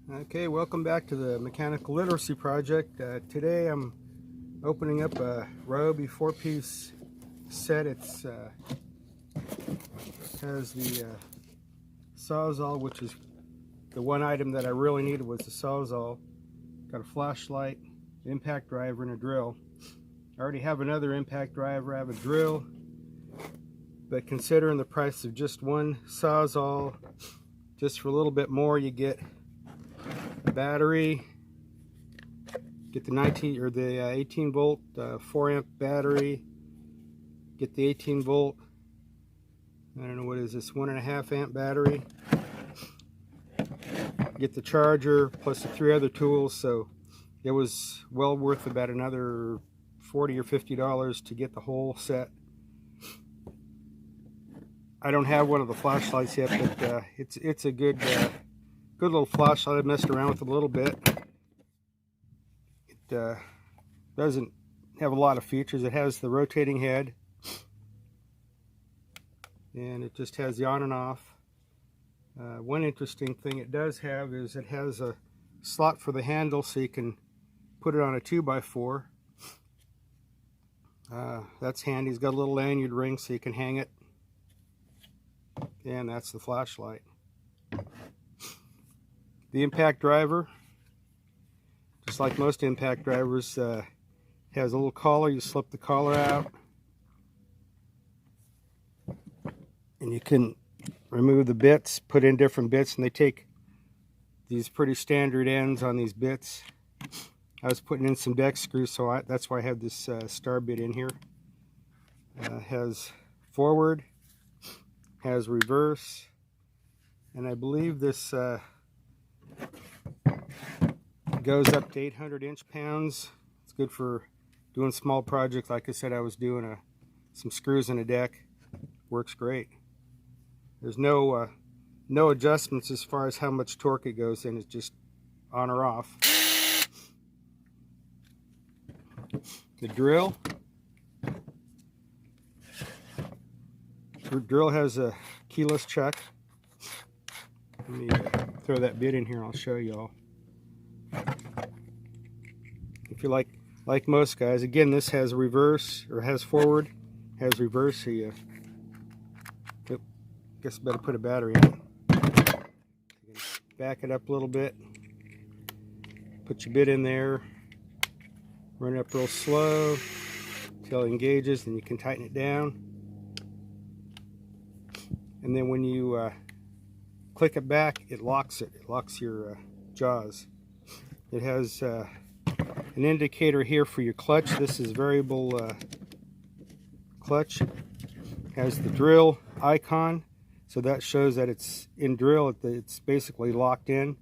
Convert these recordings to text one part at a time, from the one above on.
Okay, welcome back to the Mechanical Literacy Project. Today I'm opening up a Ryobi 4-piece set. It has the sawzall, which is the one item that I really needed was the sawzall. Got a flashlight, an impact driver, and a drill. I already have another impact driver, I have a drill, but considering the price of just one sawzall, just for a little bit more you get a battery, get the 18 volt 4 amp battery, get the 18 volt, I don't know what is this, 1.5 amp battery, get the charger plus the 3 other tools. So it was well worth about another $40 or $50 to get the whole set. I don't have one of the flashlights yet, but it's a good little flashlight. I've messed around with it a little bit. It doesn't have a lot of features. It has the rotating head, and it just has the on and off. One interesting thing it does have is it has a slot for the handle, so you can put it on a 2x4. That's handy. It's got a little lanyard ring so you can hang it, and that's the flashlight. The impact driver, just like most impact drivers, has a little collar. You slip the collar out and you can remove the bits, put in different bits, and they take these pretty standard ends on these bits. I was putting in some deck screws, so that's why I have this star bit in here. Has forward, has reverse, and I believe this goes up to 800 inch-pounds. It's good for doing small projects. Like I said, I was doing some screws in a deck. Works great. There's no adjustments as far as how much torque it goes in. It's just on or off. The drill. The drill has a keyless chuck. Let me throw that bit in here. I'll show you all. If you like most guys, again, this has reverse, or has forward, has reverse. So you, guess I better put a battery in it. Back it up a little bit. Put your bit in there. Run it up real slow until it engages, then you can tighten it down. And then when you click it back, it locks it. It locks your jaws. It has an indicator here for your clutch. This is variable clutch. It has the drill icon, so that shows that it's in drill. It's basically locked in,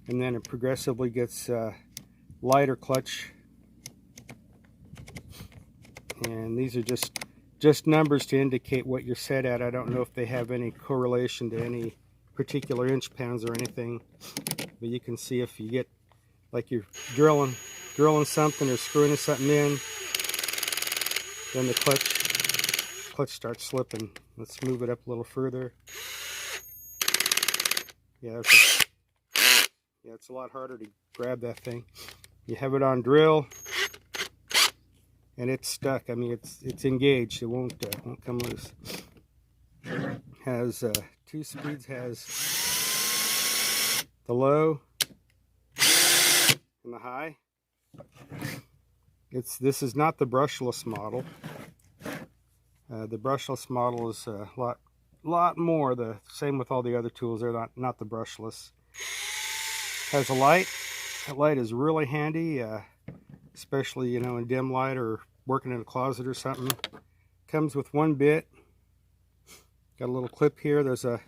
and then it progressively gets lighter clutch. And these are just numbers to indicate what you're set at. I don't know if they have any correlation to any particular inch-pounds or anything, but you can see if you get, like, you're drilling something or screwing something in, then the clutch starts slipping. Let's move it up a little further. Yeah, it's a lot harder to grab that thing. You have it on drill, and it's stuck. I mean, it's engaged. It won't come loose. Has 2 speeds. Has the low and the high. This is not the brushless model. The brushless model is a lot more. The same with all the other tools. They're not the brushless. Has a light. That light is really handy, especially in dim light or working in a closet or something. Comes with 1 bit. Got a little clip here. There's a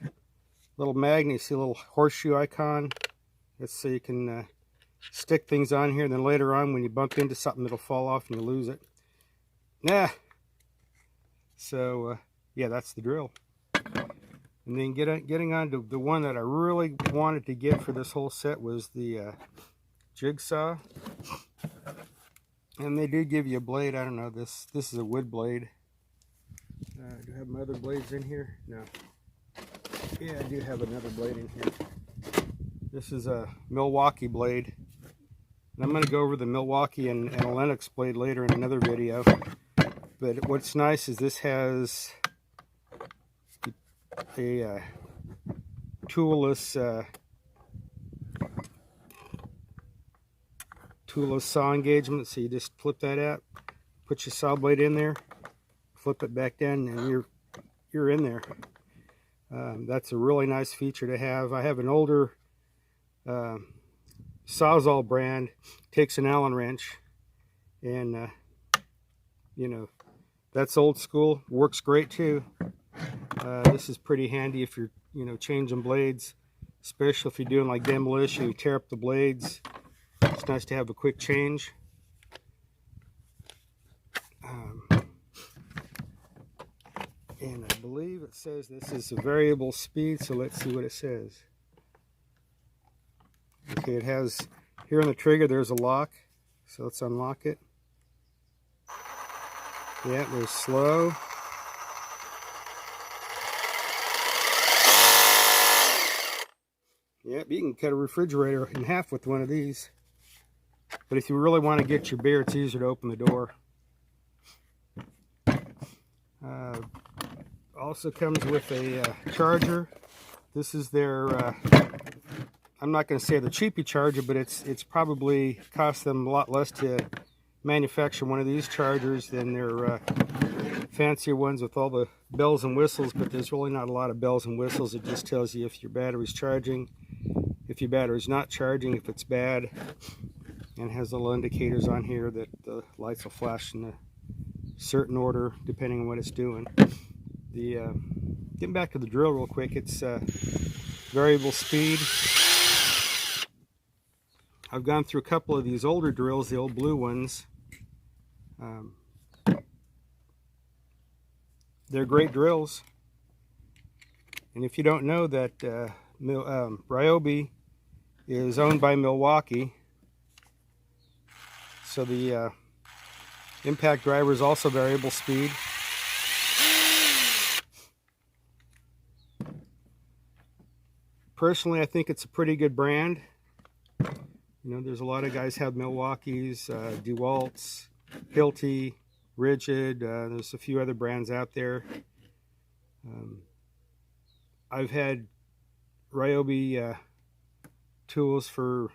little magnet. You see a little horseshoe icon. That's so you can stick things on here, and then later on when you bump into something, it'll fall off and you lose it. So yeah, that's the drill. And then getting on to the one that I really wanted to get for this whole set was the jigsaw. And they do give you a blade. I don't know, this is a wood blade. Do I have my other blades in here? No. Yeah, I do have another blade in here. This is a Milwaukee blade. And I'm going to go over the Milwaukee and a Lennox blade later in another video. But what's nice is this has a toolless saw engagement. So you just flip that out, put your saw blade in there, flip it back down, and you're in there. That's a really nice feature to have. I have an older sawzall brand, takes an Allen wrench, and you know, that's old school, works great too. This is pretty handy if you're changing blades, especially if you're doing like demolition, you tear up the blades. It's nice to have a quick change. And I believe it says this is a variable speed, so let's see what it says. Okay, it has, here on the trigger there's a lock, so let's unlock it. Yeah, there's slow. Yep, you can cut a refrigerator in half with one of these. But if you really want to get your beer, it's easier to open the door. Also comes with a charger. This is their, I'm not going to say the cheapy charger, but it's probably cost them a lot less to manufacture one of these chargers than their fancier ones with all the bells and whistles. But there's really not a lot of bells and whistles. It just tells you if your battery's charging, if your battery's not charging, if it's bad, and has little indicators on here that the lights will flash in a certain order depending on what it's doing. Getting back to the drill real quick, it's variable speed. I've gone through a couple of these older drills, the old blue ones. They're great drills. And if you don't know that Ryobi is owned by Milwaukee, so the impact driver is also variable speed. Personally, I think it's a pretty good brand. There's a lot of guys have Milwaukees, DeWalt's, Hilti, Rigid. There's a few other brands out there. I've had Ryobi tools for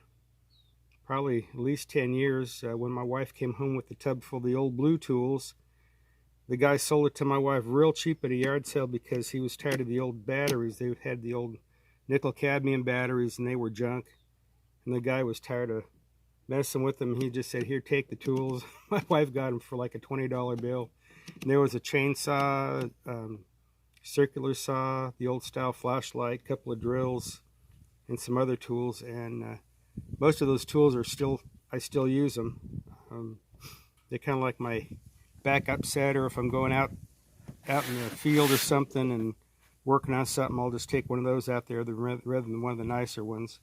probably at least 10 years. When my wife came home with the tub full of the old blue tools, the guy sold it to my wife real cheap at a yard sale because he was tired of the old batteries. They had the old nickel cadmium batteries and they were junk. And the guy was tired of messing with them. He just said, "Here, take the tools." My wife got them for like a $20 bill. And there was a chainsaw, circular saw, the old style flashlight, couple of drills, and some other tools. And most of those tools are I still use them. They're kind of like my backup set, or if I'm going out in the field or something and working on something, I'll just take one of those out there rather than one of the nicer ones.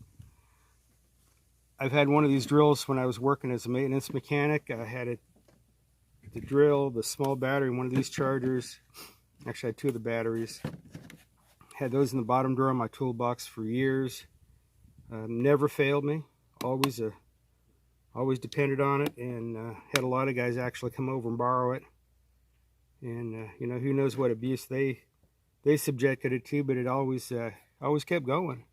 I've had one of these drills when I was working as a maintenance mechanic. I had the drill, the small battery, and one of these chargers. Actually, I had two of the batteries. Had those in the bottom drawer of my toolbox for years. Never failed me. Always depended on it, and had a lot of guys actually come over and borrow it. And who knows what abuse they subjected it to, but it always kept going.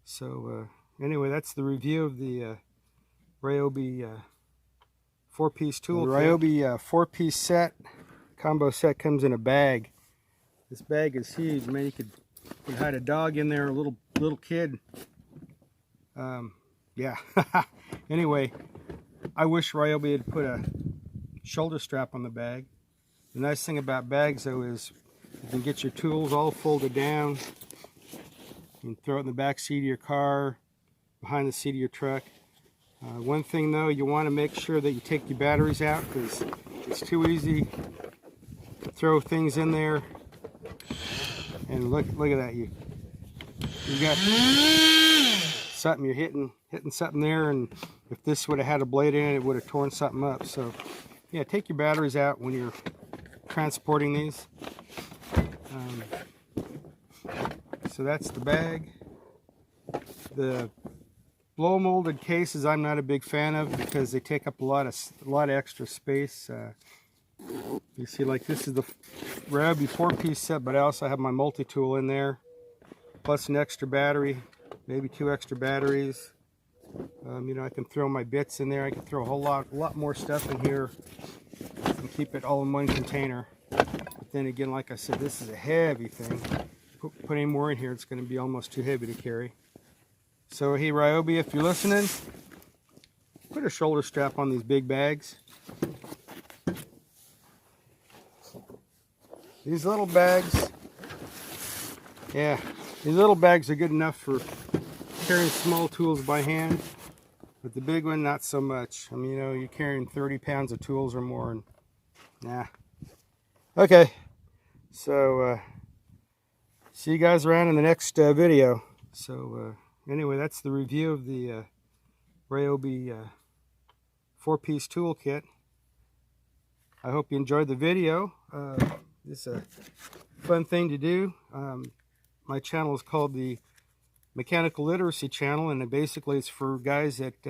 So anyway, that's the review of the Ryobi 4-piece tool. The Ryobi 4-piece set, combo set, comes in a bag. This bag is huge. Man, you could hide a dog in there, a little kid. Yeah. Anyway, I wish Ryobi had put a shoulder strap on the bag. The nice thing about bags, though, is you can get your tools all folded down. You can throw it in the back seat of your car, behind the seat of your truck. One thing, though, you want to make sure that you take your batteries out, because it's too easy to throw things in there. And look at that. You got something, you're hitting something there, and if this would have had a blade in it, it would have torn something up. So yeah, take your batteries out when you're transporting these. So that's the bag. The blow molded cases I'm not a big fan of because they take up a lot of extra space. You see, like this is the Ryobi 4-piece set, but I also have my multi-tool in there, plus an extra battery, maybe 2 extra batteries. You know, I can throw my bits in there. I can throw a lot more stuff in here and keep it all in one container. But then again, like I said, this is a heavy thing. Put any more in here, it's going to be almost too heavy to carry. So hey Ryobi, if you're listening, put a shoulder strap on these big bags. These little bags, yeah, these little bags are good enough for carrying small tools by hand, but the big one, not so much. I mean, you know, you're carrying 30 pounds of tools or more, and nah. Okay, so see you guys around in the next video. So anyway, that's the review of the Ryobi 4-piece tool kit. I hope you enjoyed the video. It's a fun thing to do. My channel is called the Mechanical Literacy Channel, and basically it's for guys that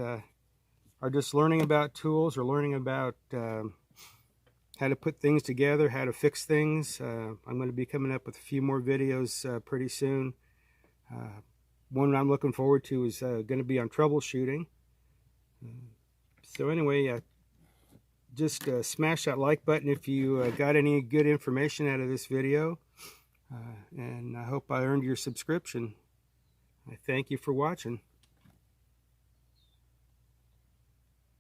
are just learning about tools or learning about how to put things together, how to fix things. I'm going to be coming up with a few more videos pretty soon. One I'm looking forward to is going to be on troubleshooting. So anyway, just smash that like button if you got any good information out of this video. And I hope I earned your subscription. I thank you for watching.